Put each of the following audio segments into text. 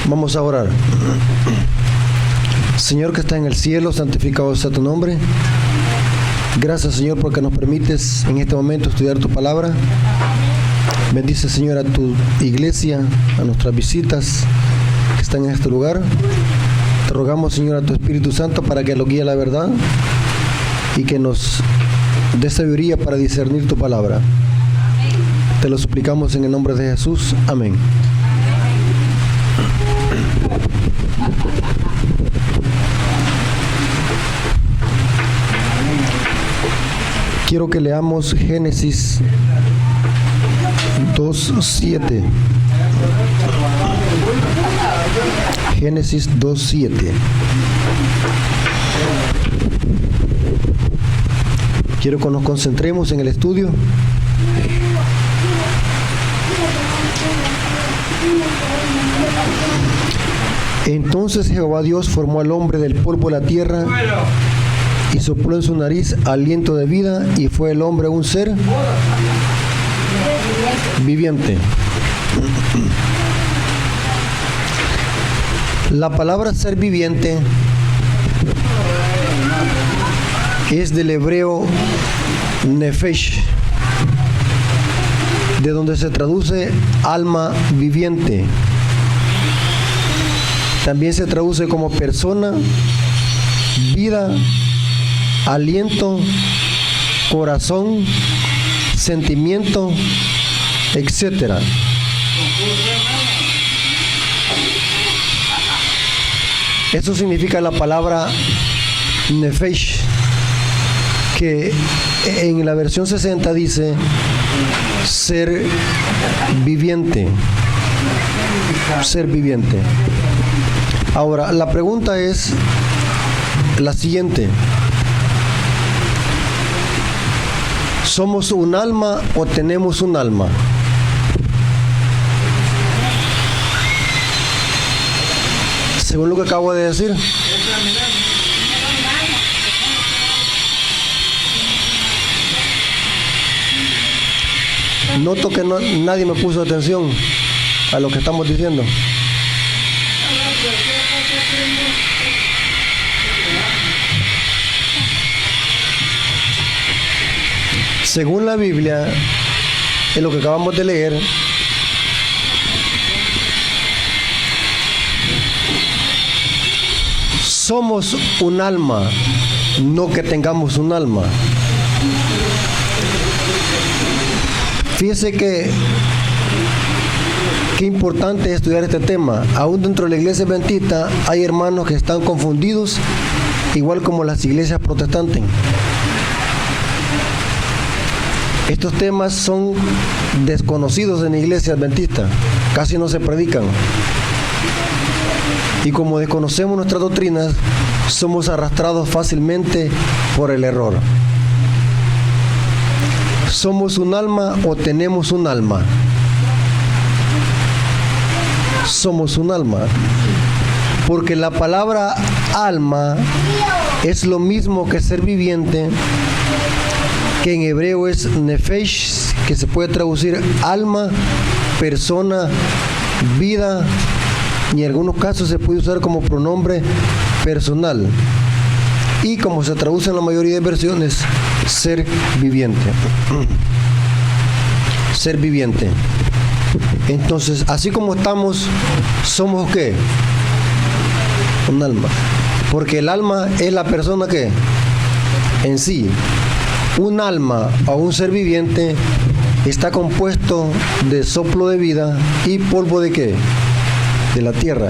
Vamos a orar. Señor que está en el cielo, santificado sea tu nombre. Gracias, Señor, porque nos permites en este momento estudiar tu palabra. Bendice, Señor, a tu iglesia, a nuestras visitas que están en este lugar. Te rogamos, Señor, a tu Espíritu Santo para que lo guíe a la verdad y que nos dé sabiduría para discernir tu palabra. Te lo suplicamos en el nombre de Jesús. Amén. Quiero que leamos Génesis 2:7. Génesis 2:7. Quiero que nos concentremos en el estudio. Entonces Jehová Dios formó al hombre del polvo de la tierra y sopló en su nariz aliento de vida, y fue el hombre un ser viviente. La palabra ser viviente es del hebreo nefesh, de donde se traduce alma viviente. También se traduce como persona, vida, aliento, corazón, sentimiento, etc. Eso significa la palabra nefesh, que en la versión 60 dice ser viviente. Ser viviente. Ahora, la pregunta es la siguiente: ¿somos un alma o tenemos un alma? Según lo que acabo de decir. Noto que nadie me puso atención a lo que estamos diciendo. Según la Biblia, en lo que acabamos de leer, somos un alma, no que tengamos un alma. Fíjese que qué importante es estudiar este tema. Aún dentro de la iglesia adventista hay hermanos que están confundidos, igual como las iglesias protestantes. Estos temas son desconocidos en la iglesia adventista, casi no se predican. Y como desconocemos nuestras doctrinas, somos arrastrados fácilmente por el error. ¿Somos un alma o tenemos un alma? Somos un alma, porque la palabra alma es lo mismo que ser viviente, que en hebreo es nefesh, que se puede traducir alma, persona, vida, y en algunos casos se puede usar como pronombre personal, y como se traduce en la mayoría de versiones, ser viviente. Ser viviente. Entonces, así como estamos, ¿somos qué? Un alma. Porque el alma es la persona que en sí. Un alma o un ser viviente está compuesto de soplo de vida y polvo de ¿qué? De la tierra.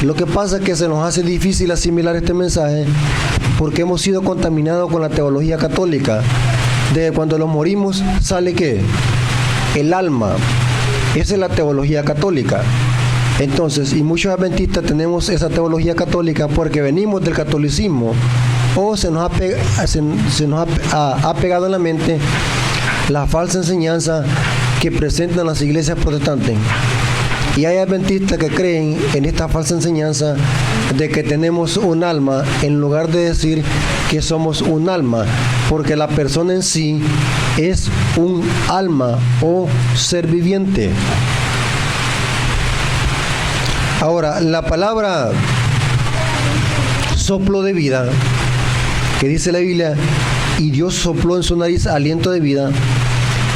Lo que pasa es que se nos hace difícil asimilar este mensaje porque hemos sido contaminados con la teología católica. De cuando nos morimos sale ¿qué? El alma. Esa es la teología católica. Entonces, y muchos adventistas tenemos esa teología católica porque venimos del catolicismo, o se nos ha pegado en la mente la falsa enseñanza que presentan las iglesias protestantes. Y hay adventistas que creen en esta falsa enseñanza de que tenemos un alma, en lugar de decir que somos un alma, porque la persona en sí es un alma o ser viviente. Ahora, la palabra soplo de vida, que dice la Biblia, y Dios sopló en su nariz aliento de vida,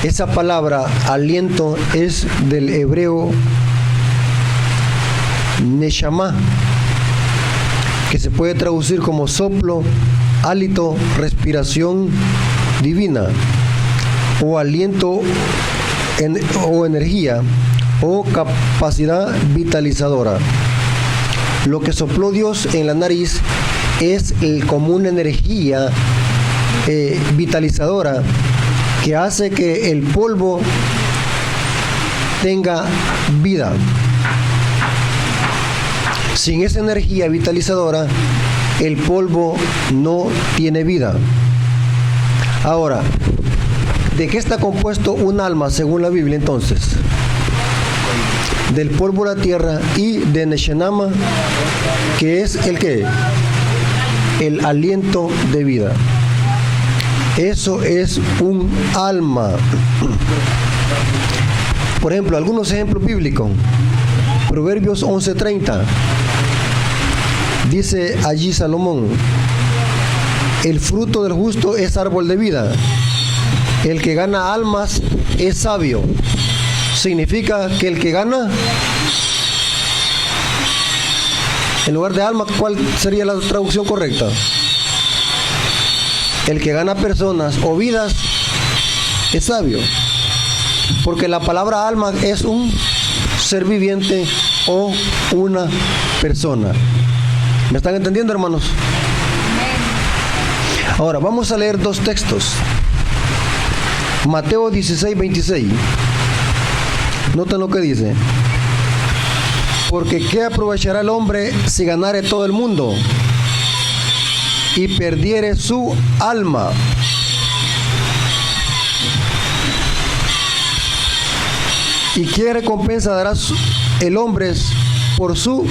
esa palabra aliento es del hebreo neshama, que se puede traducir como soplo, hálito, respiración divina, o aliento o energía, o capacidad vitalizadora. Lo que sopló Dios en la nariz es como una energía vitalizadora que hace que el polvo tenga vida. Sin esa energía vitalizadora, el polvo no tiene vida. Ahora, ¿de qué está compuesto un alma según la Biblia entonces? Del polvo de la tierra y de Neshenama, que es el ¿qué? El aliento de vida. Eso es un alma. Por ejemplo, algunos ejemplos bíblicos. Proverbios 11:30. Dice allí Salomón: el fruto del justo es árbol de vida. El que gana almas es sabio. Significa que el que gana, en lugar de alma, ¿cuál sería la traducción correcta? El que gana personas o vidas es sabio. Porque la palabra alma es un ser viviente o una persona. ¿Me están entendiendo, hermanos? Ahora, vamos a leer dos textos. Mateo 16:26. Noten lo que dice. Porque ¿qué aprovechará el hombre si ganare todo el mundo y perdiere su alma? ¿Y qué recompensa dará el hombre por su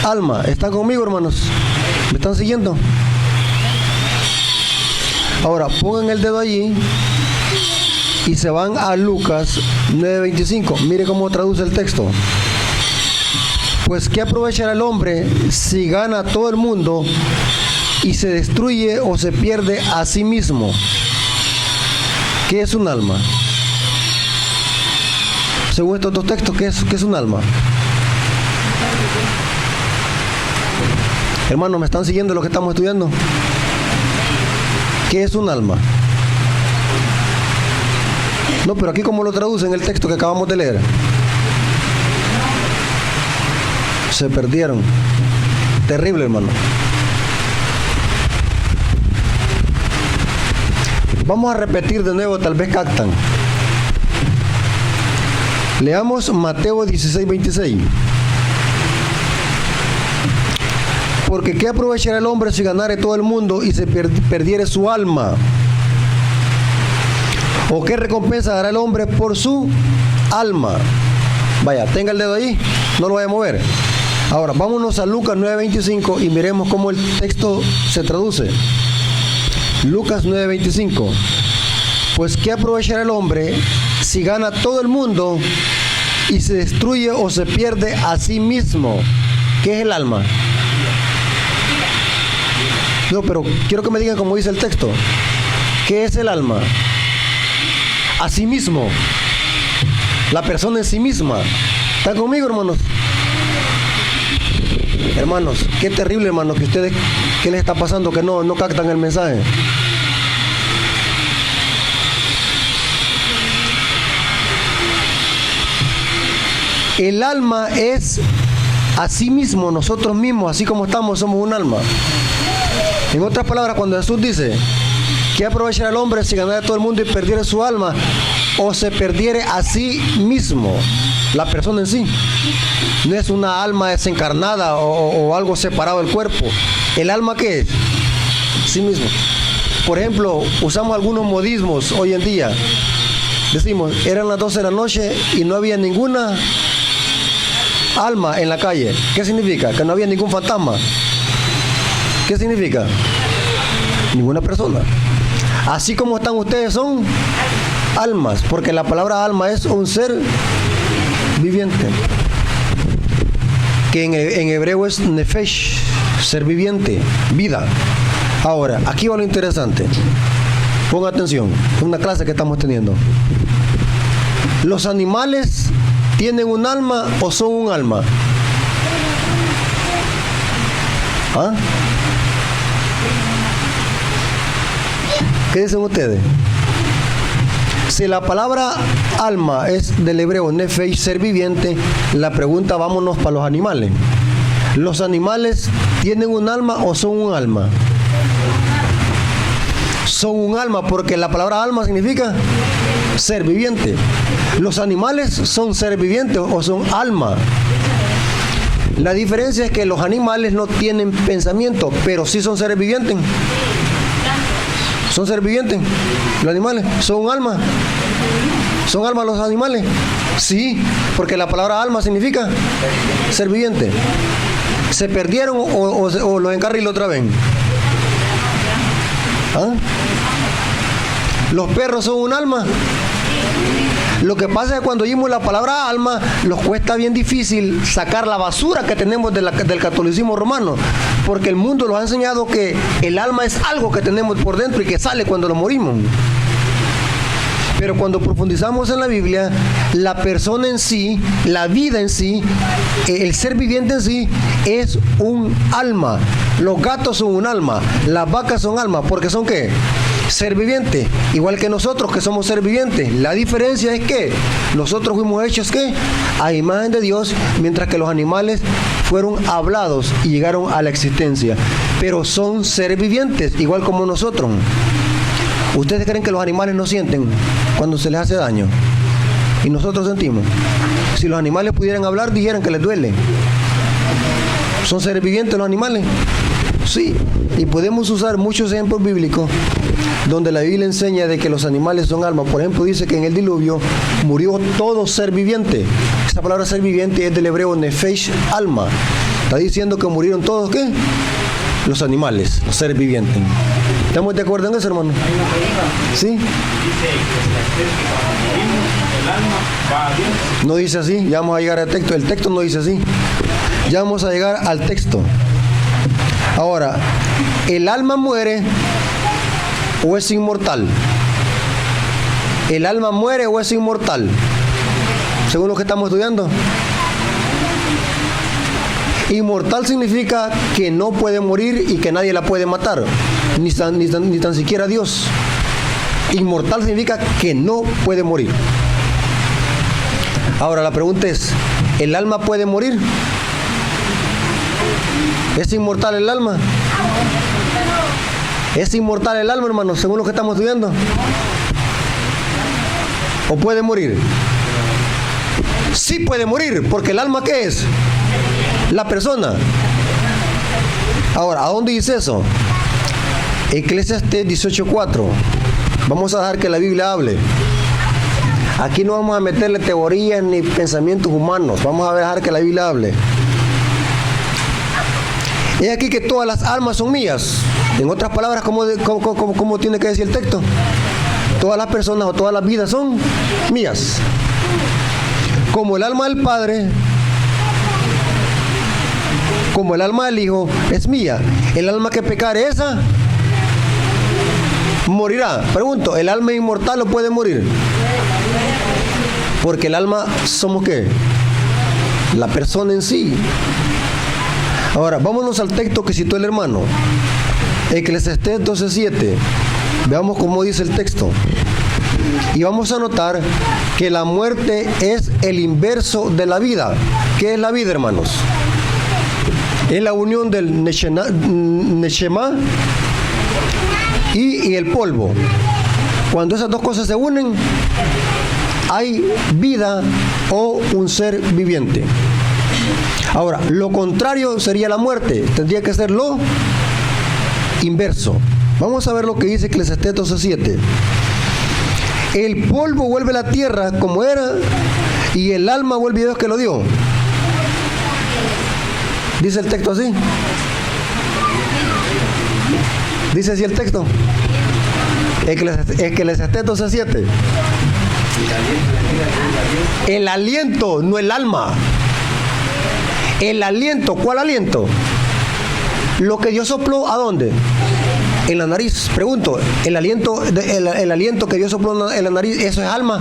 alma? ¿Están conmigo, hermanos? ¿Me están siguiendo? Ahora, pongan el dedo allí y se van a Lucas 9:25. Mire cómo traduce el texto. Pues ¿qué aprovechará el hombre si gana todo el mundo y se destruye o se pierde a sí mismo? ¿Qué es un alma? Según estos dos textos, ¿qué es un alma? Hermanos, ¿me están siguiendo lo que estamos estudiando? ¿Qué es un alma? No, pero aquí ¿cómo lo traduce en el texto que acabamos de leer? Se perdieron. Terrible, hermano. Vamos a repetir de nuevo, tal vez captan. Leamos Mateo 16:26. Porque ¿qué aprovechará el hombre si ganare todo el mundo y se perdiere su alma? ¿O qué recompensa dará el hombre por su alma? Vaya, tenga el dedo ahí, no lo vaya a mover. Ahora, vámonos a Lucas 9:25 y miremos cómo el texto se traduce. Lucas 9:25. Pues ¿qué aprovechará el hombre si gana todo el mundo y se destruye o se pierde a sí mismo? ¿Qué es el alma? No, pero quiero que me digan como dice el texto. ¿Qué es el alma? A sí mismo. La persona en sí misma. ¿Están conmigo, hermanos? Hermanos, qué terrible, hermanos, que ustedes, ¿qué les está pasando? Que no captan el mensaje. El alma es a sí mismo, nosotros mismos, así como estamos, somos un alma. En otras palabras, cuando Jesús dice, ¿qué aprovechará el hombre si ganara todo el mundo y perdiera su alma? O se perdiere a sí mismo, la persona en sí. No es una alma desencarnada o algo separado del cuerpo. ¿El alma qué es? Sí mismo. Por ejemplo, usamos algunos modismos hoy en día. Decimos, eran las 12 de la noche y no había ninguna alma en la calle. ¿Qué significa? Que no había ningún fantasma. ¿Qué significa? Ninguna persona. Así como están ustedes, son almas, porque la palabra alma es un ser viviente. que en hebreo es nefesh, ser viviente, vida. Ahora, aquí va lo interesante. Ponga atención, es una clase que estamos teniendo. ¿Los animales tienen un alma o son un alma? ¿Ah? ¿Qué dicen ustedes? Si la palabra alma es del hebreo nefesh, ser viviente, la pregunta, vámonos para los animales. ¿Los animales tienen un alma o son un alma? Son un alma, porque la palabra alma significa ser viviente. ¿Los animales son ser vivientes o son alma? La diferencia es que los animales no tienen pensamiento, pero sí son seres vivientes. ¿Son seres vivientes los animales? ¿Son un alma? ¿Son alma los animales? Sí, porque la palabra alma significa ser viviente. ¿Se perdieron o los encarriló otra vez? ¿Ah? ¿Los perros son un alma? Lo que pasa es que cuando oímos la palabra alma, nos cuesta bien difícil sacar la basura que tenemos del catolicismo romano, porque el mundo nos ha enseñado que el alma es algo que tenemos por dentro y que sale cuando lo morimos. Pero cuando profundizamos en la Biblia, la persona en sí, la vida en sí, el ser viviente en sí, es un alma. Los gatos son un alma, las vacas son almas, porque son ¿qué? Ser viviente, igual que nosotros que somos ser vivientes. La diferencia es que nosotros fuimos hechos ¿qué? A imagen de Dios, mientras que los animales fueron hablados y llegaron a la existencia. Pero son seres vivientes, igual como nosotros. ¿Ustedes creen que los animales no sienten cuando se les hace daño? Y nosotros sentimos. Si los animales pudieran hablar, dijeran que les duele. ¿Son seres vivientes los animales? Sí, y podemos usar muchos ejemplos bíblicos donde la Biblia enseña de que los animales son almas. Por ejemplo, dice que en el diluvio murió todo ser viviente. Esta palabra ser viviente es del hebreo nefesh, alma. Está diciendo que murieron todos, ¿qué? Los animales, los seres vivientes. ¿Estamos de acuerdo en eso, hermano? ¿Sí? No dice así, ya vamos a llegar al texto. El texto no dice así. Ya vamos a llegar al texto. Ahora, ¿el alma muere o es inmortal? ¿El alma muere o es inmortal? Según lo que estamos estudiando. Inmortal significa que no puede morir y que nadie la puede matar, ni tan siquiera Dios. Inmortal significa que no puede morir. Ahora la pregunta es, ¿el alma puede morir? ¿Es inmortal el alma? ¿Es inmortal el alma, hermano, según lo que estamos estudiando? ¿O puede morir? Sí puede morir, porque el alma ¿qué es? La persona. Ahora, ¿a dónde dice eso? Eclesiastés 18:4. Vamos a dejar que la Biblia hable. Aquí no vamos a meterle teorías ni pensamientos humanos. Vamos a dejar que la Biblia hable. Es aquí que todas las almas son mías. En otras palabras, ¿cómo tiene que decir el texto? Todas las personas o todas las vidas son mías. Como el alma del Padre, como el alma del Hijo es mía. El alma que pecare, esa morirá. Pregunto, ¿el alma inmortal o puede morir? Porque el alma somos ¿qué? La persona en sí. Ahora, vámonos al texto que citó el hermano. Eclesiastés 12:7. Veamos cómo dice el texto. Y vamos a notar que la muerte es el inverso de la vida. ¿Qué es la vida, hermanos? Es la unión del neshama y el polvo. Cuando esas dos cosas se unen, hay vida o un ser viviente. Ahora, lo contrario sería la muerte. Tendría que ser lo inverso. Vamos a ver lo que dice Eclesiastés 12:7. El polvo vuelve a la tierra como era y el alma vuelve a Dios que lo dio. ¿Dice el texto así? ¿Dice así el texto? Eclesiastés 12:7. El aliento, no el alma. El aliento, ¿cuál aliento? Lo que Dios sopló, ¿a dónde? En la nariz. Pregunto, el aliento que Dios sopló en la nariz, ¿eso es alma?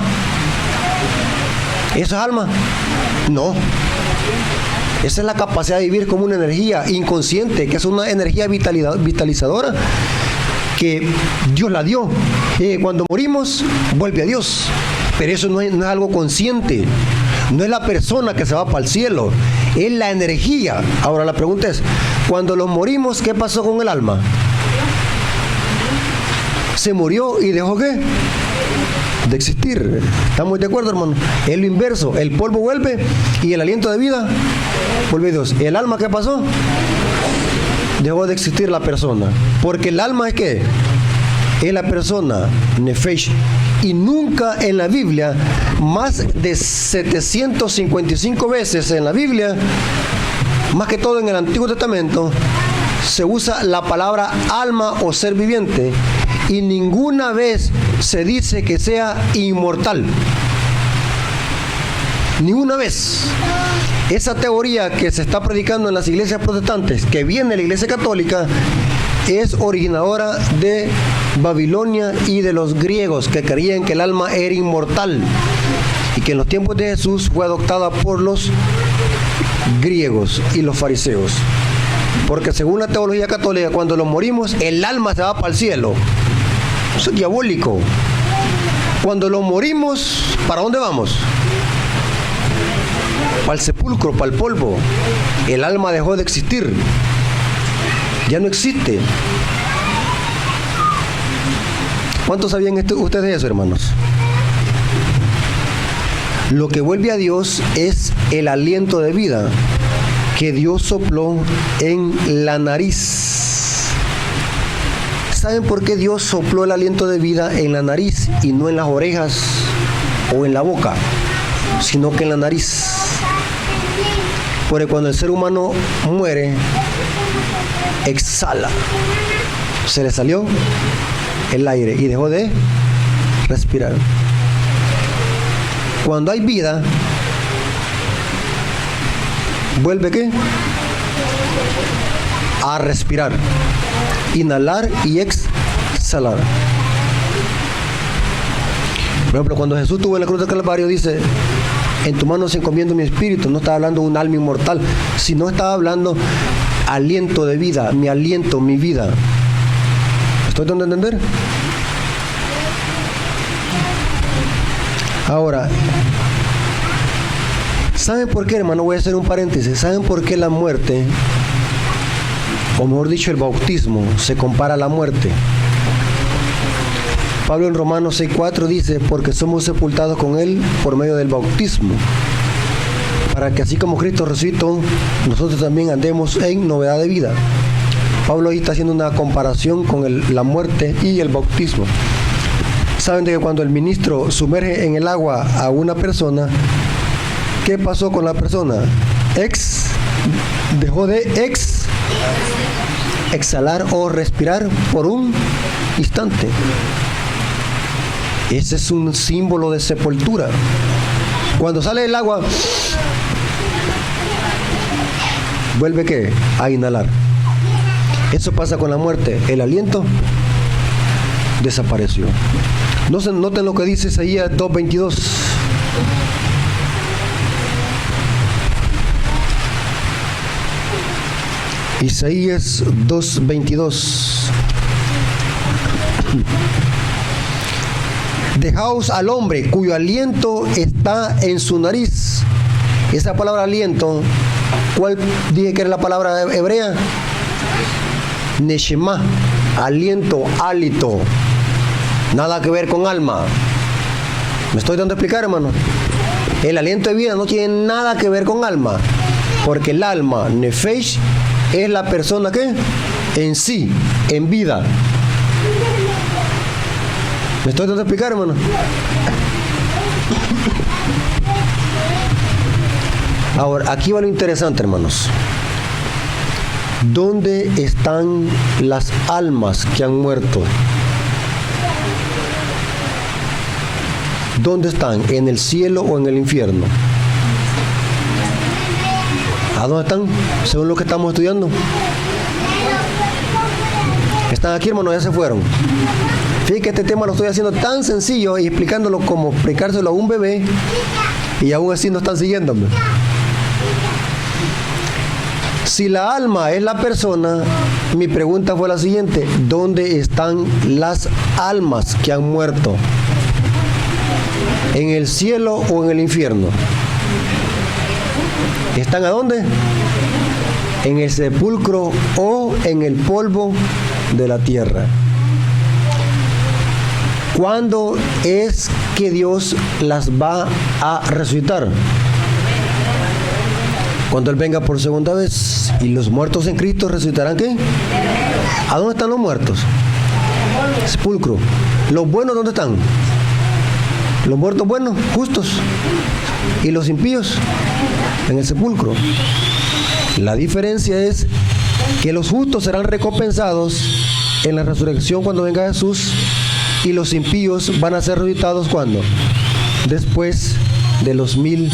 ¿Eso es alma? No. Esa es la capacidad de vivir como una energía inconsciente, que es una energía vitalizadora que Dios la dio. Cuando morimos, vuelve a Dios. Pero eso no es algo consciente. No es la persona que se va para el cielo. Es la energía. Ahora la pregunta es, cuando los morimos, ¿qué pasó con el alma? Se murió y dejó ¿qué? De existir. ¿Estamos de acuerdo, hermano? Es lo inverso. El polvo vuelve y el aliento de vida vuelve a Dios. ¿El alma qué pasó? Dejó de existir la persona. Porque el alma es ¿qué? Es la persona, nefesh. Y nunca en la Biblia, más de 755 veces en la Biblia, más que todo en el Antiguo Testamento, se usa la palabra alma o ser viviente. Y ninguna vez se dice que sea inmortal. Ninguna vez. Esa teoría que se está predicando en las iglesias protestantes, que viene de la iglesia católica, es originadora de Babilonia y de los griegos, que creían que el alma era inmortal y que en los tiempos de Jesús fue adoptada por los griegos y los fariseos. Porque según la teología católica, cuando los morimos, el alma se va para el cielo. Eso es diabólico. Cuando los morimos, ¿para dónde vamos? Para el sepulcro, para el polvo. El alma dejó de existir. Ya no existe. ¿Cuántos sabían ustedes eso, hermanos? Lo que vuelve a Dios es el aliento de vida que Dios sopló en la nariz. ¿Saben por qué Dios sopló el aliento de vida en la nariz y no en las orejas o en la boca, sino que en la nariz? Porque cuando el ser humano muere, exhala. Se le salió el aire y dejó de respirar. Cuando hay vida, ¿vuelve qué? A respirar. Inhalar y exhalar. Por ejemplo, cuando Jesús estuvo en la cruz del Calvario, dice: en tu mano se encomiendo mi espíritu. No estaba hablando de un alma inmortal, sino estaba hablando aliento de vida, mi aliento, mi vida. ¿Estoy dando a entender? Ahora, ¿saben por qué, hermano? Voy a hacer un paréntesis. ¿Saben por qué la muerte, o mejor dicho, el bautismo, se compara a la muerte? Pablo en Romanos 6:4 dice: porque somos sepultados con Él por medio del bautismo, para que así como Cristo resucitó, nosotros también andemos en novedad de vida. Pablo ahí está haciendo una comparación con la muerte y el bautismo. Saben de que cuando el ministro sumerge en el agua a una persona, ¿qué pasó con la persona? Dejó de exhalar o respirar por un instante. Ese es un símbolo de sepultura. Cuando sale el agua, vuelve ¿qué? A inhalar. Eso pasa con la muerte. El aliento desapareció. Noten lo que dice Isaías 2:22. Isaías 2:22. Dejaos al hombre cuyo aliento está en su nariz. Esa palabra aliento, ¿cuál dije que era la palabra hebrea? Neshama, aliento, hálito. Nada que ver con alma. ¿Me estoy dando a explicar, hermano? El aliento de vida no tiene nada que ver con alma. Porque el alma, nefesh, es la persona que en sí, en vida. ¿Me estoy dando a explicar, hermano? Ahora, aquí va lo interesante, hermanos. ¿Dónde están las almas que han muerto? ¿Dónde están? ¿En el cielo o en el infierno? ¿A dónde están? Según lo que estamos estudiando. ¿Están aquí, hermanos? Ya se fueron. Fíjate que este tema lo estoy haciendo tan sencillo y explicándolo como explicárselo a un bebé, y aún así no están siguiéndome. Si la alma es la persona, mi pregunta fue la siguiente: ¿dónde están las almas que han muerto? ¿En el cielo o en el infierno? ¿Están a dónde? ¿En el sepulcro o en el polvo de la tierra? ¿Cuándo es que Dios las va a resucitar? Cuando Él venga por segunda vez. ¿Y los muertos en Cristo resucitarán qué? ¿A dónde están los muertos? Sepulcro. ¿Los buenos dónde están? Los muertos buenos, justos. ¿Y los impíos? En el sepulcro. La diferencia es que los justos serán recompensados en la resurrección cuando venga Jesús, y los impíos van a ser resucitados ¿cuándo? Después de los 1000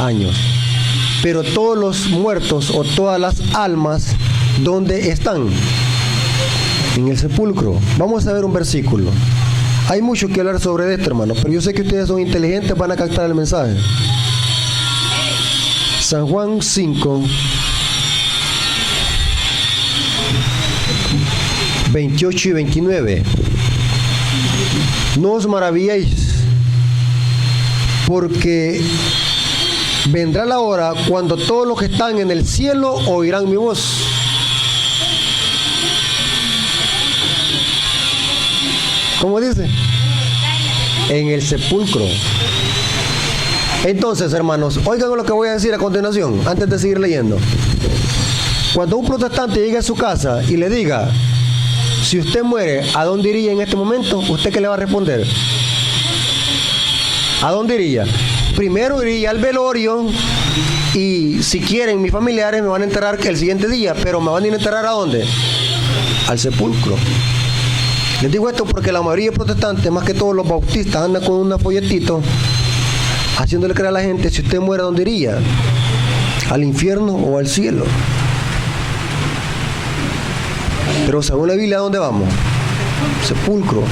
años. Pero todos los muertos o todas las almas, ¿dónde están? En el sepulcro. Vamos a ver un versículo. Hay mucho que hablar sobre esto, hermano, pero yo sé que ustedes son inteligentes, van a captar el mensaje. San Juan 5, 28 y 29. No os maravilléis, porque vendrá la hora cuando todos los que están en el cielo oirán mi voz. ¿Cómo dice? En el sepulcro. Entonces, hermanos, oigan lo que voy a decir a continuación, antes de seguir leyendo. Cuando un protestante llegue a su casa y le diga: si usted muere, ¿a dónde iría en este momento? ¿Usted qué le va a responder? ¿A dónde iría? Primero iría al velorio, y si quieren mis familiares me van a enterrar el siguiente día, pero me van a ir a enterrar ¿a dónde? Al sepulcro. Les digo esto porque la mayoría de protestantes, más que todos los bautistas, andan con un folletito haciéndole creer a la gente: si usted muere, ¿a dónde iría? ¿Al infierno o al cielo? Pero según la Biblia, ¿a dónde vamos? Sepulcro.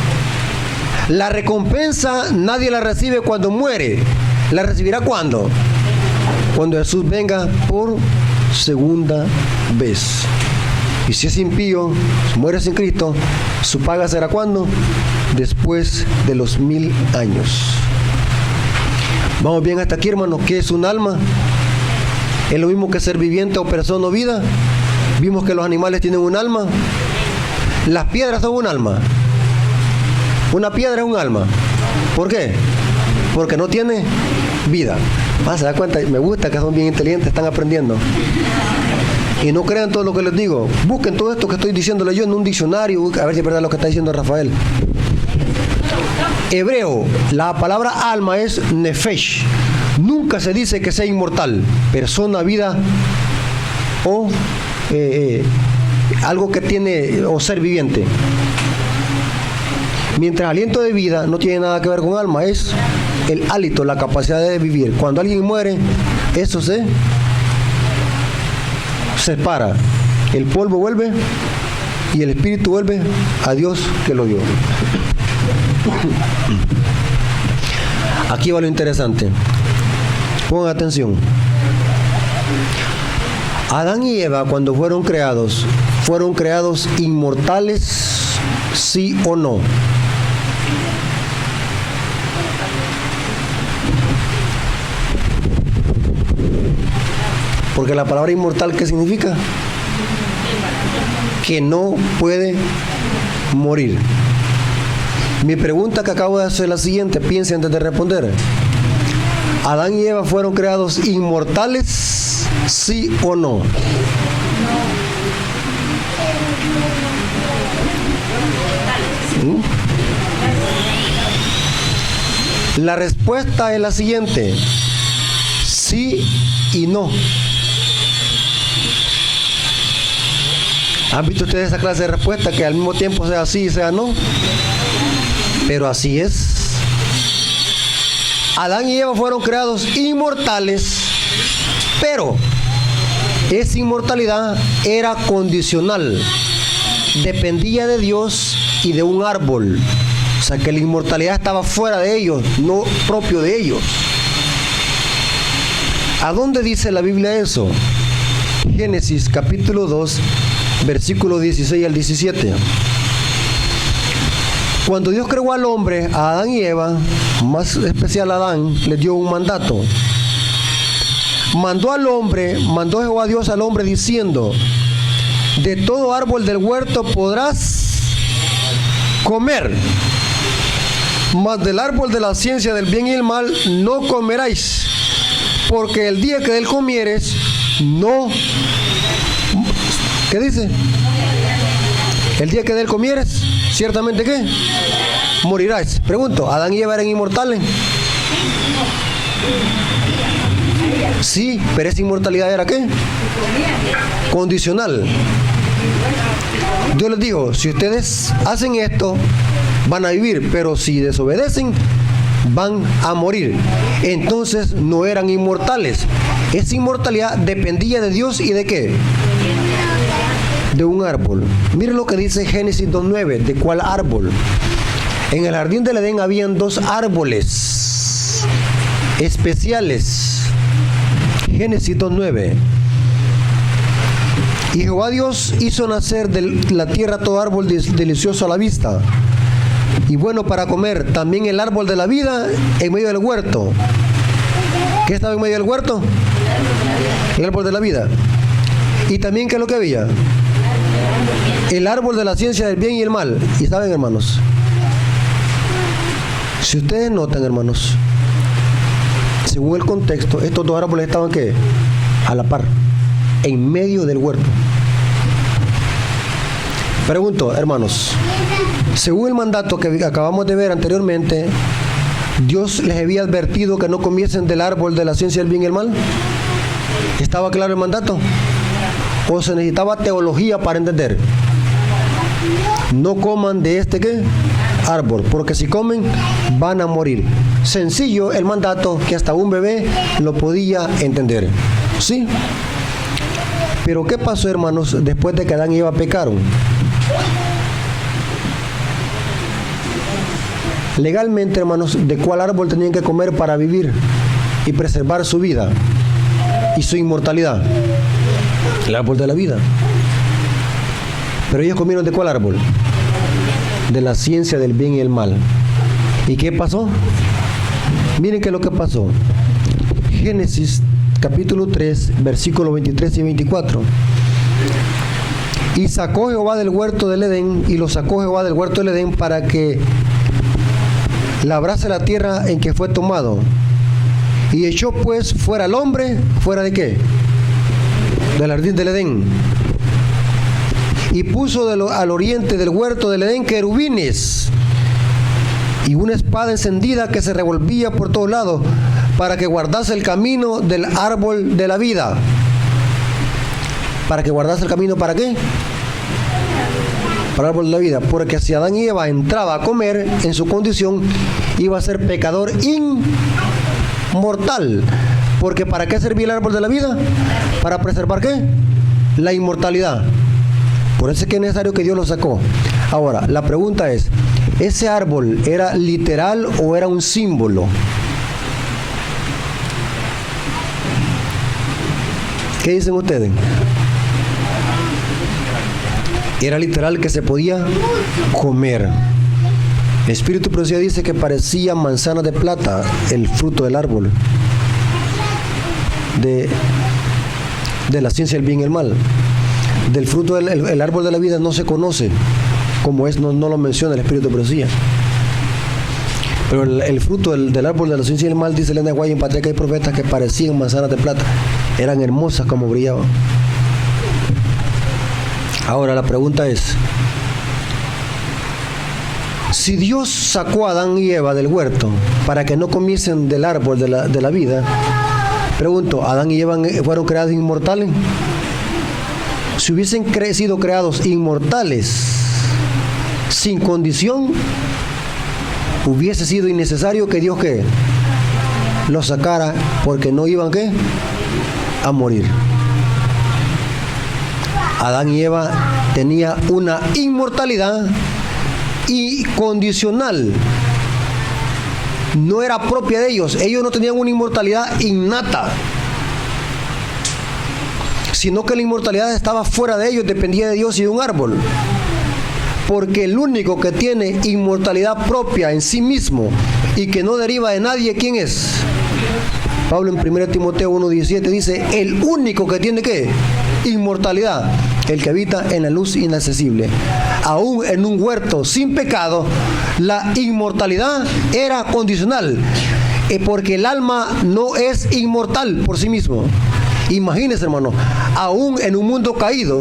La recompensa nadie la recibe cuando muere. ¿La recibirá cuándo? Cuando Jesús venga por segunda vez. Y si es impío, si muere sin Cristo, su paga será ¿cuándo? Después de los 1000 años. Vamos bien hasta aquí, hermano. ¿Qué es un alma? ¿Es lo mismo que ser viviente o persona o vida? Vimos que los animales tienen un alma. Las piedras son un alma. Una piedra es un alma. ¿Por qué? Porque no tiene vida. ¿Se da cuenta? Me gusta que son bien inteligentes, están aprendiendo. Y no crean todo lo que les digo. Busquen todo esto que estoy diciéndole yo en un diccionario, a ver si es verdad lo que está diciendo Rafael. Hebreo, la palabra alma es nefesh. Nunca se dice que sea inmortal, persona, vida o algo que tiene, o ser viviente. Mientras aliento de vida no tiene nada que ver con alma, es el hálito, la capacidad de vivir. Cuando alguien muere, eso se separa. El polvo vuelve y el espíritu vuelve a Dios que lo dio. Aquí va lo interesante. Pongan atención. Adán y Eva, cuando fueron creados inmortales, ¿sí o no? Porque la palabra inmortal, ¿qué significa? Que no puede morir. Mi pregunta que acabo de hacer es la siguiente, piense antes de responder. ¿Adán y Eva fueron creados inmortales, sí o no? La respuesta es la siguiente: sí y no. ¿Han visto ustedes esa clase de respuesta que al mismo tiempo sea sí y sea no? Pero así es. Adán y Eva fueron creados inmortales, pero esa inmortalidad era condicional, dependía de Dios y de un árbol. O sea que la inmortalidad estaba fuera de ellos, no propio de ellos. ¿A dónde dice la Biblia eso? Génesis capítulo 2, versículo 16 al 17. Cuando Dios creó al hombre, a Adán y Eva, más especial a Adán, les dio un mandato. Mandó Jehová Dios al hombre diciendo: de todo árbol del huerto podrás comer, mas del árbol de la ciencia del bien y el mal no comeráis, porque el día que de él comieres, no... ¿Qué dice? El día que de él comieres, ciertamente ¿qué? Morirás. Pregunto, ¿Adán y Eva eran inmortales? Sí, pero esa inmortalidad era ¿qué? Condicional. Dios les dijo, si ustedes hacen esto, van a vivir, pero si desobedecen, van a morir. Entonces no eran inmortales. Esa inmortalidad dependía de Dios y de ¿qué? De un árbol. Miren lo que dice Génesis 2:9. ¿De cuál árbol? En el jardín del Edén habían dos árboles especiales. Génesis 2:9. Y Jehová Dios hizo nacer de la tierra todo árbol delicioso a la vista y bueno para comer, también el árbol de la vida en medio del huerto. ¿Qué estaba en medio del huerto? El árbol de la vida. Y también, ¿qué es lo que había? El árbol de la ciencia del bien y el mal. Y saben, hermanos, si ustedes notan, hermanos, según el contexto, estos dos árboles estaban ¿qué? A la par, en medio del huerto. Pregunto, hermanos, según el mandato que acabamos de ver anteriormente, ¿Dios les había advertido que no comiesen del árbol de la ciencia del bien y el mal? ¿Estaba claro el mandato? ¿O se necesitaba teología para entender? No coman de este ¿qué? Árbol, porque si comen van a morir. Sencillo el mandato que hasta un bebé lo podía entender. ¿Sí? Pero ¿qué pasó, hermanos, después de que Adán y Eva pecaron? Legalmente, hermanos, ¿de cuál árbol tenían que comer para vivir y preservar su vida y su inmortalidad? El árbol de la vida. Pero ellos comieron ¿de cuál árbol? De la ciencia del bien y el mal. ¿Y qué pasó? Miren qué es lo que pasó. Génesis capítulo 3, versículos 23 y 24. Y sacó Jehová del huerto del Edén, y lo sacó Jehová del huerto del Edén para que labrase la tierra en que fue tomado. Y echó pues fuera al hombre, ¿fuera de qué? Del jardín del Edén. Y puso al oriente del huerto del Edén querubines y una espada encendida que se revolvía por todos lados para que guardase el camino del árbol de la vida. ¿Para que guardase el camino para qué? Para el árbol de la vida. Porque si Adán y Eva entraba a comer en su condición, iba a ser pecador inmortal. Porque ¿para qué servía el árbol de la vida? ¿Para preservar qué? La inmortalidad. Por eso es que es necesario que Dios lo sacó. Ahora, la pregunta es, ¿ese árbol era literal o era un símbolo? ¿Qué dicen ustedes? Era literal, que se podía comer. El Espíritu de Profecía dice que parecía manzana de plata el fruto del árbol de la ciencia del bien y el mal. Del fruto del árbol de la vida no se conoce como es, no lo menciona el Espíritu de Profecía. Pero el fruto del árbol de la ciencia del mal, dice Elena White en Patriarcas y Profetas, que parecían manzanas de plata, eran hermosas como brillaban. Ahora la pregunta es, si Dios sacó a Adán y Eva del huerto para que no comiesen del árbol de la vida, pregunto, ¿Adán y Eva fueron creados inmortales? Si hubiesen sido creados inmortales sin condición, hubiese sido innecesario que Dios ¿qué? Los sacara, porque no iban ¿qué? A morir. Adán y Eva tenían una inmortalidad incondicional. No era propia de ellos. Ellos no tenían una inmortalidad innata, sino que la inmortalidad estaba fuera de ellos, dependía de Dios y de un árbol. Porque el único que tiene inmortalidad propia en sí mismo y que no deriva de nadie, ¿quién es? Pablo en 1 Timoteo 1:17 dice, el único que tiene ¿qué? Inmortalidad, el que habita en la luz inaccesible. Aún en un huerto sin pecado, la inmortalidad era condicional, porque el alma no es inmortal por sí mismo. Imagínense, hermano, aún en un mundo caído,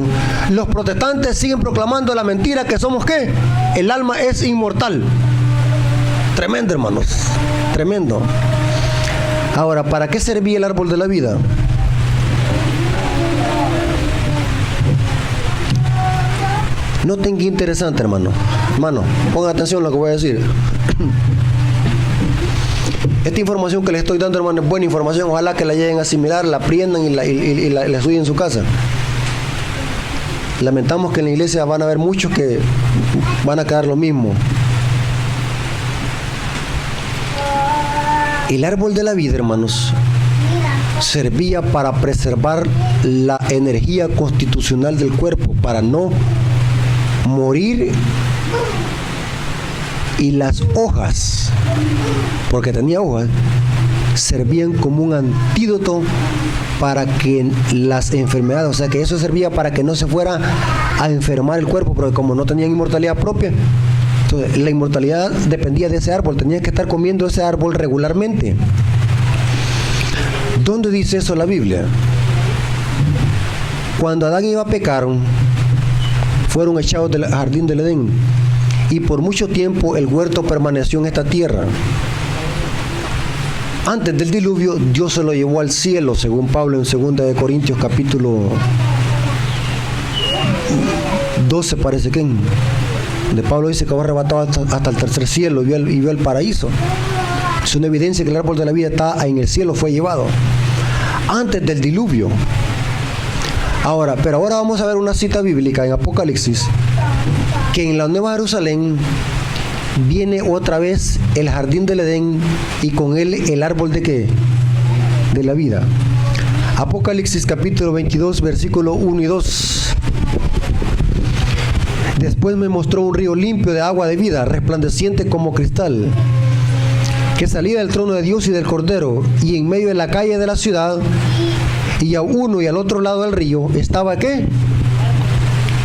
los protestantes siguen proclamando la mentira que somos ¿qué? El alma es inmortal. Tremendo, hermanos, tremendo. Ahora, ¿para qué servía el árbol de la vida? Noten qué interesante, hermano. Hermano, pongan atención a lo que voy a decir. Esta información que les estoy dando, hermano, es buena información. Ojalá que la lleguen a asimilar, la aprendan y la estudien en su casa. Lamentamos que en la iglesia van a haber muchos que van a quedar lo mismo. El árbol de la vida, hermanos, servía para preservar la energía constitucional del cuerpo, para no morir, y las hojas, porque tenía hojas, servían como un antídoto para que las enfermedades, o sea que eso servía para que no se fuera a enfermar el cuerpo, porque como no tenían inmortalidad propia, entonces la inmortalidad dependía de ese árbol, tenían que estar comiendo ese árbol regularmente. ¿Dónde dice eso la Biblia? Cuando Adán y Eva pecaron, fueron echados del jardín del Edén, y por mucho tiempo el huerto permaneció en esta tierra. Antes del diluvio, Dios se lo llevó al cielo, según Pablo en 2 Corintios capítulo 12, parece que donde Pablo dice que va arrebatado hasta el tercer cielo y vio el paraíso. Es una evidencia que el árbol de la vida está en el cielo, fue llevado antes del diluvio. Pero ahora vamos a ver una cita bíblica en Apocalipsis, que en la Nueva Jerusalén viene otra vez el jardín del Edén y con él el árbol de ¿qué? De la vida. Apocalipsis capítulo 22, versículo 1 y 2. Después me mostró un río limpio de agua de vida, resplandeciente como cristal, que salía del trono de Dios y del Cordero, y en medio de la calle de la ciudad, y a uno y al otro lado del río, estaba ¿qué?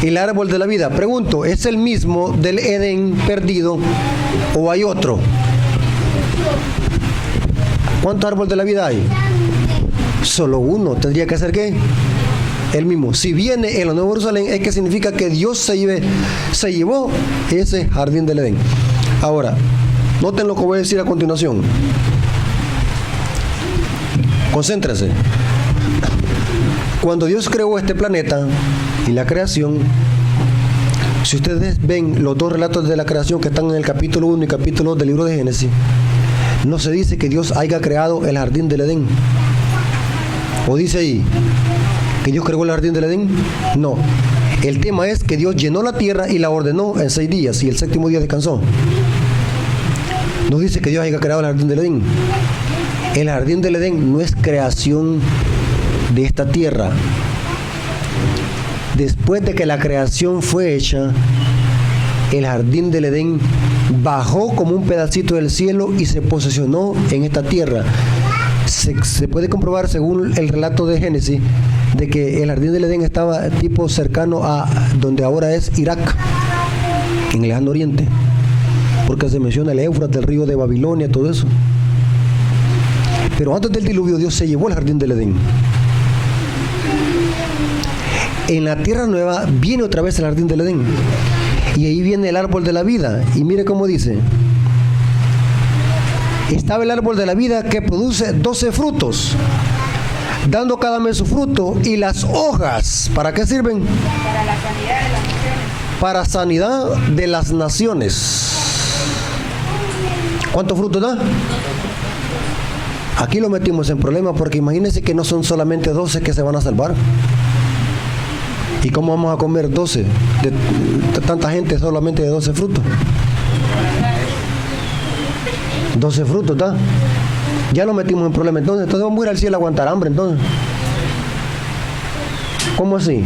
El árbol de la vida. Pregunto, ¿es el mismo del Edén perdido o hay otro? ¿Cuántos árboles de la vida hay? Solo uno. ¿Tendría que ser qué? El mismo. Si viene en la Nueva Jerusalén, es que significa que Dios se llevó ese jardín del Edén. Ahora, noten lo que voy a decir a continuación. Concéntrense. Cuando Dios creó este planeta y la creación, si ustedes ven los dos relatos de la creación que están en el capítulo 1 y capítulo 2 del libro de Génesis, no se dice que Dios haya creado el jardín del Edén. ¿O dice ahí que Dios creó el jardín del Edén? No. El tema es que Dios llenó la tierra y la ordenó en 6 días y el séptimo día descansó. No dice que Dios haya creado el jardín del Edén. El jardín del Edén no es creación de esta tierra. Después de que la creación fue hecha, el jardín del Edén bajó como un pedacito del cielo y se posesionó en esta tierra. Se puede comprobar, según el relato de Génesis, de que el jardín del Edén estaba tipo cercano a donde ahora es Irak, en el lejano oriente, porque se menciona el Éufrates, el río de Babilonia, todo eso. Pero antes del diluvio, Dios se llevó el jardín del Edén. En la tierra nueva viene otra vez el jardín del Edén, y ahí viene el árbol de la vida. Y mire cómo dice: estaba el árbol de la vida que produce 12 frutos, dando cada mes su fruto, y las hojas, ¿para qué sirven? Para la sanidad de las naciones. Para sanidad de las naciones. ¿Cuántos frutos da? Aquí lo metimos en problemas, porque imagínense que no son solamente 12 que se van a salvar. ¿Y cómo vamos a comer 12? De tanta gente, solamente de 12 frutos. 12 frutos, ¿está? Ya nos metimos en problemas. Entonces vamos a ir al cielo a aguantar hambre, entonces. ¿Cómo así?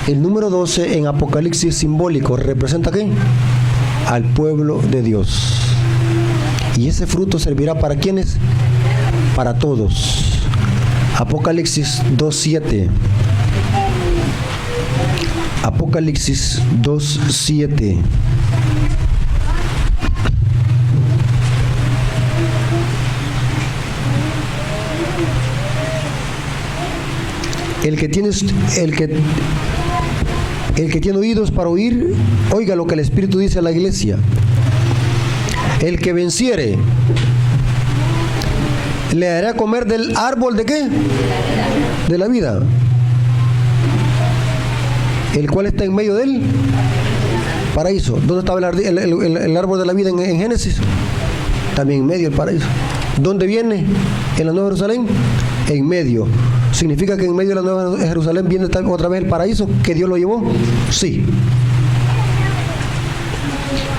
El número 12 en Apocalipsis simbólico representa ¿qué? Al pueblo de Dios. Y ese fruto servirá ¿para quiénes? Para todos. Apocalipsis 2:7. Apocalipsis 2:7. El que tiene oídos para oír, oiga lo que el Espíritu dice a la iglesia. El que venciere, le hará comer del árbol ¿de qué? De la vida, el cual está en medio del paraíso. ¿Dónde estaba el árbol de la vida en Génesis? También en medio del paraíso. ¿Dónde viene? En la Nueva Jerusalén. En medio. ¿Significa que en medio de la Nueva Jerusalén viene otra vez el paraíso? ¿Que Dios lo llevó? Sí.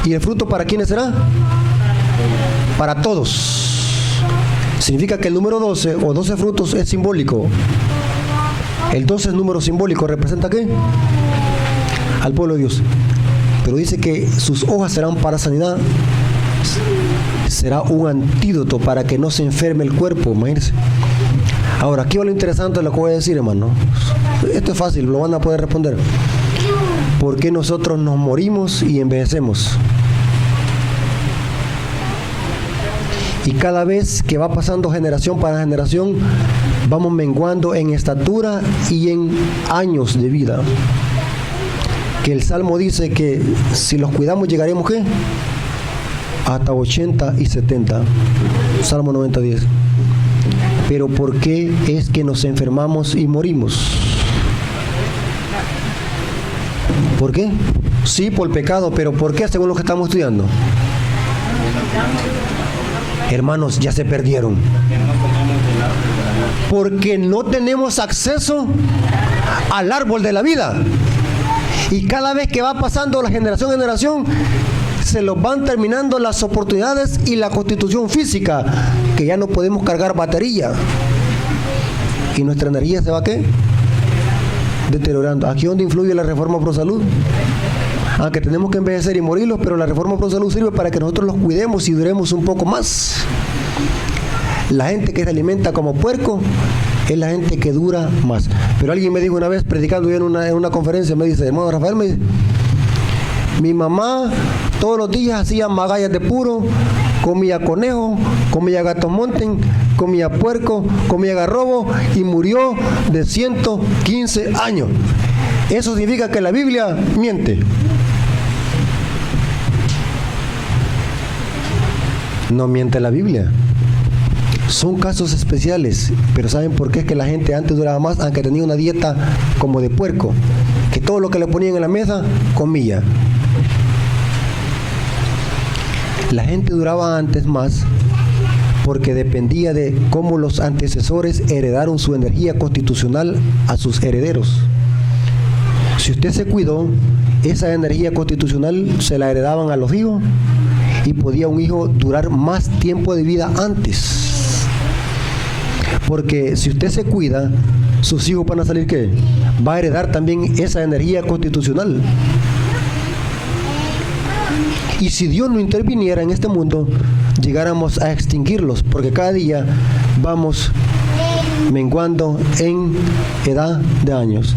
¿Y el fruto para quiénes será? Para todos. Significa que el número 12 o 12 frutos es simbólico. El 12 es número simbólico. ¿Representa qué? Al pueblo de Dios. Pero dice que sus hojas serán para sanidad. Será un antídoto para que no se enferme el cuerpo. Imagínense. Ahora, aquí va lo interesante de lo que voy a decir, hermano. Esto es fácil, lo van a poder responder. ¿Por qué nosotros nos morimos y envejecemos? Y cada vez que va pasando generación para generación, vamos menguando en estatura y en años de vida. Que el Salmo dice que si los cuidamos llegaremos, ¿qué? Hasta 80 y 70. Salmo 90:10. Pero ¿por qué es que nos enfermamos y morimos? ¿Por qué? Sí, por el pecado, pero ¿por qué? Según lo que estamos estudiando. Hermanos, ya se perdieron. Porque no tenemos acceso al árbol de la vida. Y cada vez que va pasando la generación en generación, se los van terminando las oportunidades y la constitución física, que ya no podemos cargar batería. Y nuestra energía se va, ¿qué? Deteriorando. Aquí es donde influye la reforma pro salud. Aunque tenemos que envejecer y morirlos, pero la reforma pro salud sirve para que nosotros los cuidemos y duremos un poco más. La gente que se alimenta como puerco es la gente que dura más. Pero alguien me dijo una vez, predicando yo en una conferencia, me dice, hermano Rafael, me dice, mi mamá todos los días hacía magallas de puro, comía conejo, comía gatos monten, comía puerco, comía garrobo y murió de 115 años. Eso significa que la Biblia miente. No miente la Biblia. Son casos especiales, pero ¿saben por qué? Es que la gente antes duraba más, aunque tenía una dieta como de puerco, que todo lo que le ponían en la mesa, comía. La gente duraba antes más porque dependía de cómo los antecesores heredaron su energía constitucional a sus herederos. Si usted se cuidó, esa energía constitucional se la heredaban a los hijos y podía un hijo durar más tiempo de vida antes. Porque si usted se cuida, sus hijos van a salir ¿qué? Va a heredar también esa energía constitucional. Y si Dios no interviniera en este mundo, llegáramos a extinguirlos, porque cada día vamos menguando en edad de años.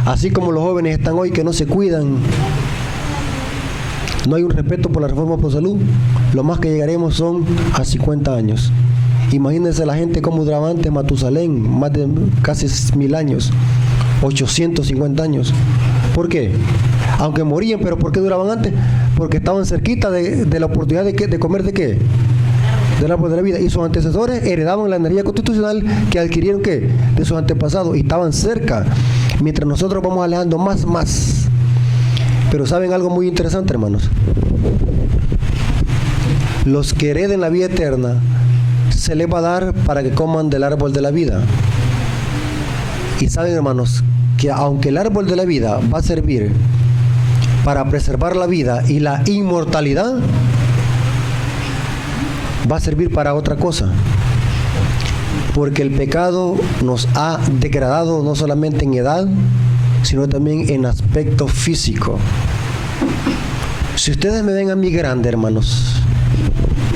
Así como los jóvenes están hoy que no se cuidan, no hay un respeto por la reforma pro salud, lo más que llegaremos son a 50 años. Imagínense la gente como duraba antes, Matusalén, más de casi 1000 años, 850 años. ¿Por qué? Aunque morían, pero ¿por qué duraban antes? Porque estaban cerquita de la oportunidad de comer ¿de qué? Del árbol de la vida. Y sus antecesores heredaban la energía constitucional que adquirieron ¿qué? De sus antepasados, y estaban cerca, mientras nosotros vamos alejando más. Pero ¿saben algo muy interesante, hermanos? Los que hereden la vida eterna se les va a dar para que coman del árbol de la vida. Y saben, hermanos, que aunque el árbol de la vida va a servir para preservar la vida y la inmortalidad, va a servir para otra cosa. Porque el pecado nos ha degradado no solamente en edad, sino también en aspecto físico. Si ustedes me ven a mí grande, hermanos,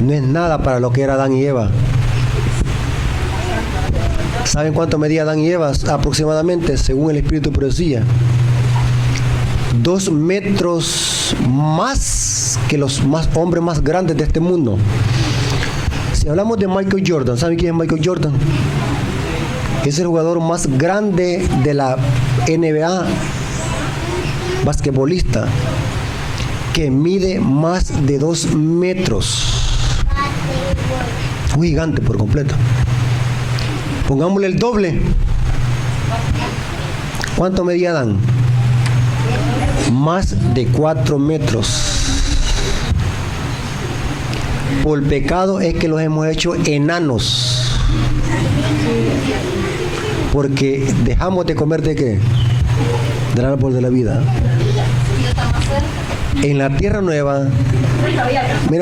no es nada para lo que era Adán y Eva. ¿Saben cuánto medía Adán y Eva? Aproximadamente, según el Espíritu de Profecía, 2 metros más que los hombres más grandes de este mundo. Si hablamos de Michael Jordan, ¿saben quién es Michael Jordan? Es el jugador más grande de la NBA, basquetbolista, que mide más de 2 metros. Un gigante por completo. Pongámosle el doble. ¿Cuánto medía Adán? Más de 4 metros. Por el pecado es que los hemos hecho enanos. Porque dejamos de comer ¿de qué? Del árbol de la vida. En la tierra nueva, mira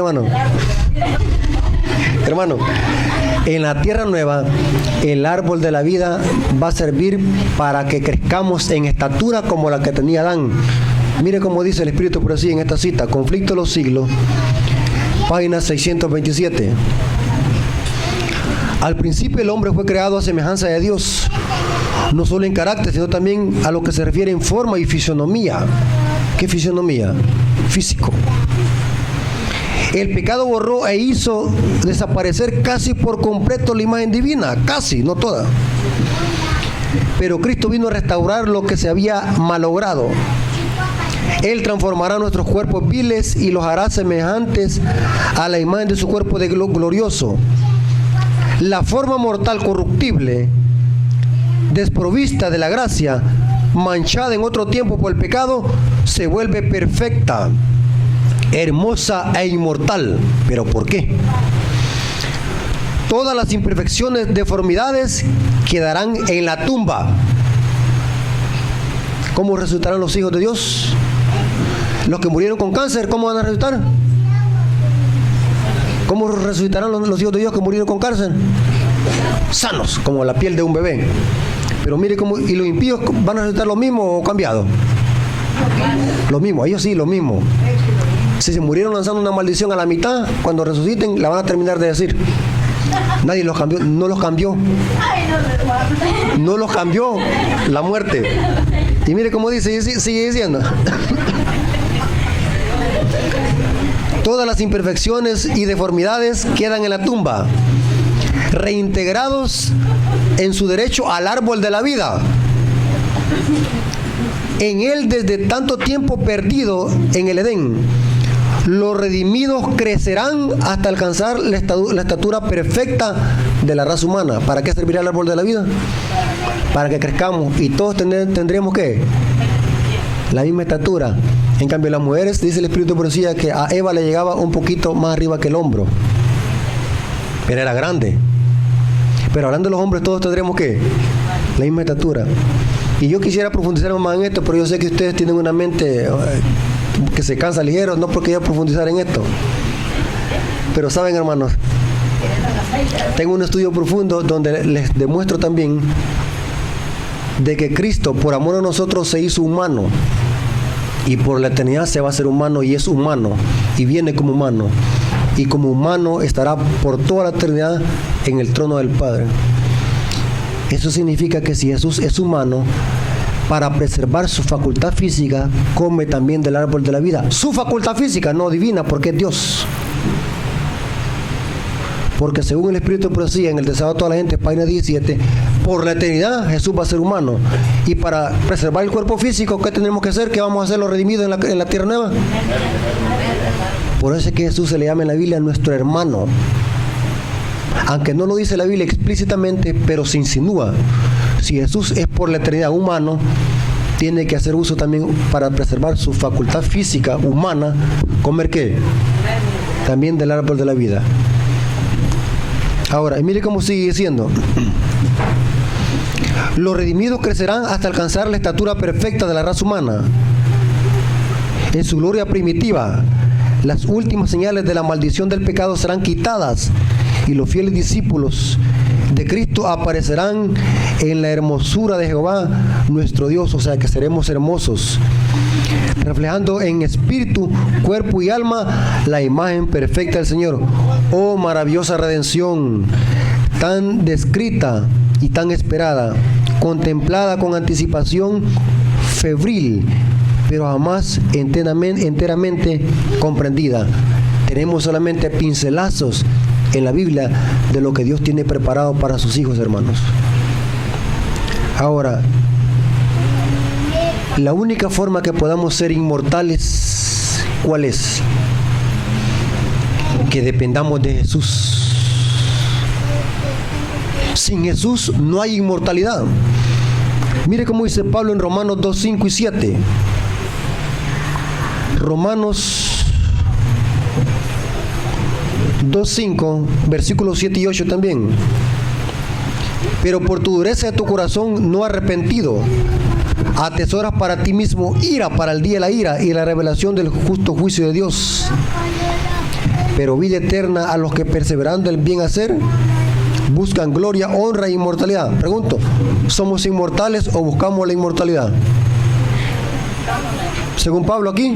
hermano, en la tierra nueva, el árbol de la vida va a servir para que crezcamos en estatura como la que tenía Adán. Mire cómo dice el Espíritu por así en esta cita, Conflicto de los Siglos, página 627. Al principio el hombre fue creado a semejanza de Dios, no solo en carácter, sino también a lo que se refiere en forma y fisionomía. ¿Qué fisionomía? Físico. El pecado borró e hizo desaparecer casi por completo la imagen divina, casi, no toda. Pero Cristo vino a restaurar lo que se había malogrado. Él transformará nuestros cuerpos viles y los hará semejantes a la imagen de su cuerpo de glorioso. La forma mortal corruptible, desprovista de la gracia, manchada en otro tiempo por el pecado, se vuelve perfecta, hermosa e inmortal. ¿Pero por qué? Todas las imperfecciones, deformidades quedarán en la tumba. ¿Cómo resucitarán los hijos de Dios? Los que murieron con cáncer, ¿cómo van a resucitar? ¿Cómo resucitarán los hijos de Dios que murieron con cáncer? Sanos, como la piel de un bebé. Pero mire cómo, ¿y los impíos van a resucitar lo mismo o cambiado? Lo mismo, ellos sí, lo mismo. Si se murieron lanzando una maldición a la mitad, cuando resuciten la van a terminar de decir. Nadie los cambió, no los cambió. No los cambió la muerte. Y mire cómo dice, sigue diciendo. Todas las imperfecciones y deformidades quedan en la tumba, reintegrados en su derecho al árbol de la vida. En él, desde tanto tiempo perdido en el Edén, los redimidos crecerán hasta alcanzar la estatura perfecta de la raza humana. ¿Para qué servirá el árbol de la vida? Para que crezcamos y todos tendremos ¿qué? La misma estatura. En cambio, las mujeres, dice el Espíritu de Profecía, que a Eva le llegaba un poquito más arriba que el hombro, pero era grande. Pero hablando de los hombres, todos tendremos ¿qué? La misma estatura. Y yo quisiera profundizar más en esto, pero yo sé que ustedes tienen una mente que se cansa ligero, no porque yo profundizar en esto. Pero saben, hermanos, tengo un estudio profundo donde les demuestro también de que Cristo, por amor a nosotros, se hizo humano. Y por la eternidad se va a hacer humano y es humano. Y viene como humano. Y como humano estará por toda la eternidad en el trono del Padre. Eso significa que si Jesús es humano, para preservar su facultad física, come también del árbol de la vida. Su facultad física, no divina, porque es Dios. Porque según el Espíritu de Profecía, en el Deseo de toda la gente, página 17, por la eternidad Jesús va a ser humano. Y para preservar el cuerpo físico, ¿qué tenemos que hacer? ¿Qué vamos a hacer los redimidos en la tierra nueva? Por eso es que Jesús se le llama en la Biblia nuestro hermano. Aunque no lo dice la Biblia explícitamente, pero se insinúa. Si Jesús es por la eternidad humano, tiene que hacer uso también para preservar su facultad física humana. ¿Comer qué? También del árbol de la vida. Ahora, y mire cómo sigue diciendo. Los redimidos crecerán hasta alcanzar la estatura perfecta de la raza humana. En su gloria primitiva, las últimas señales de la maldición del pecado serán quitadas y los fieles discípulos de Cristo aparecerán en la hermosura de Jehová nuestro Dios, o sea que seremos hermosos, reflejando en espíritu, cuerpo y alma la imagen perfecta del Señor. Oh, maravillosa redención, tan descrita y tan esperada, contemplada con anticipación febril, pero jamás enteramente comprendida. Tenemos solamente pincelazos en la Biblia de lo que Dios tiene preparado para sus hijos, hermanos. Ahora, la única forma que podamos ser inmortales, ¿cuál es? Que dependamos de Jesús. Sin Jesús no hay inmortalidad. Mire cómo dice Pablo en Romanos 2, 5 y 7. Romanos 2:5, versículos 7 y 8 también. Pero por tu dureza de tu corazón no arrepentido, atesoras para ti mismo ira para el día de la ira y la revelación del justo juicio de Dios. Pero vida eterna a los que perseverando el bien hacer buscan gloria, honra e inmortalidad. Pregunto, ¿somos inmortales o buscamos la inmortalidad? Según Pablo aquí,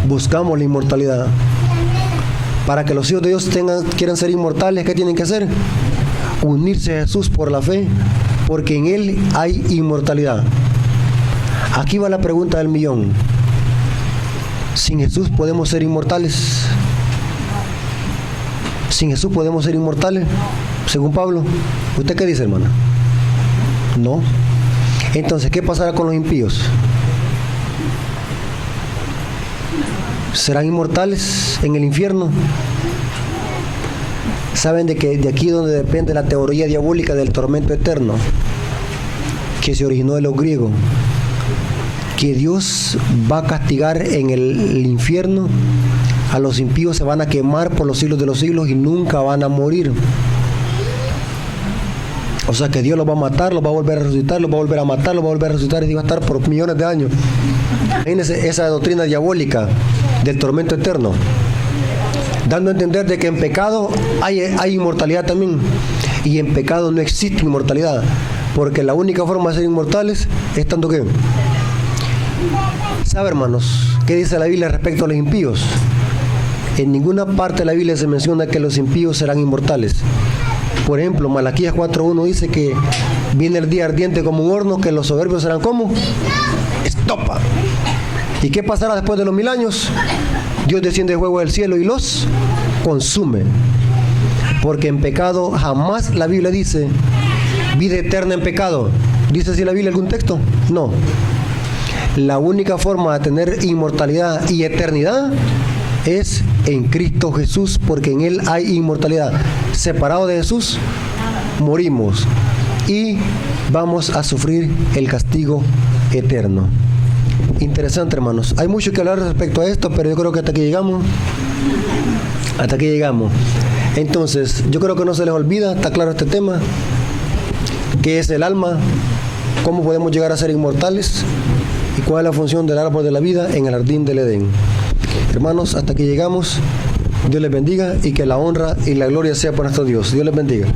buscamos la inmortalidad. Para que los hijos de Dios quieran ser inmortales, ¿qué tienen que hacer? Unirse a Jesús por la fe, porque en Él hay inmortalidad. Aquí va la pregunta del millón. ¿Sin Jesús podemos ser inmortales? ¿Sin Jesús podemos ser inmortales? Según Pablo. ¿Usted qué dice, hermana? No. Entonces, ¿qué pasará con los impíos? ¿Serán inmortales en el infierno? Saben de que de aquí donde depende la teoría diabólica del tormento eterno, que se originó de los griegos, que Dios va a castigar en el infierno a los impíos, se van a quemar por los siglos de los siglos y nunca van a morir. O sea que Dios los va a matar, los va a volver a resucitar, los va a volver a matar, los va a volver a resucitar y va a estar por millones de años. Imagínense esa doctrina diabólica del tormento eterno, dando a entender de que en pecado hay inmortalidad también, y en pecado no existe inmortalidad, porque la única forma de ser inmortales es tanto que... ¿Sabe, hermanos, qué dice la Biblia respecto a los impíos? En ninguna parte de la Biblia se menciona que los impíos serán inmortales. Por ejemplo, Malaquías 4:1 dice que viene el día ardiente como un horno, que los soberbios serán como estopa. ¿Y qué pasará después de los 1000 años? Dios desciende de fuego del cielo y los consume. Porque en pecado jamás la Biblia dice vida eterna en pecado. ¿Dice así la Biblia algún texto? No. La única forma de tener inmortalidad y eternidad es en Cristo Jesús, porque en Él hay inmortalidad. Separado de Jesús, morimos y vamos a sufrir el castigo eterno. Interesante, hermanos. Hay mucho que hablar respecto a esto, pero yo creo que hasta aquí llegamos. Hasta aquí llegamos. Entonces, yo creo que no se les olvida, está claro este tema, qué es el alma, cómo podemos llegar a ser inmortales y cuál es la función del árbol de la vida en el jardín del Edén. Hermanos, hasta aquí llegamos. Dios les bendiga y que la honra y la gloria sea por nuestro Dios. Dios les bendiga.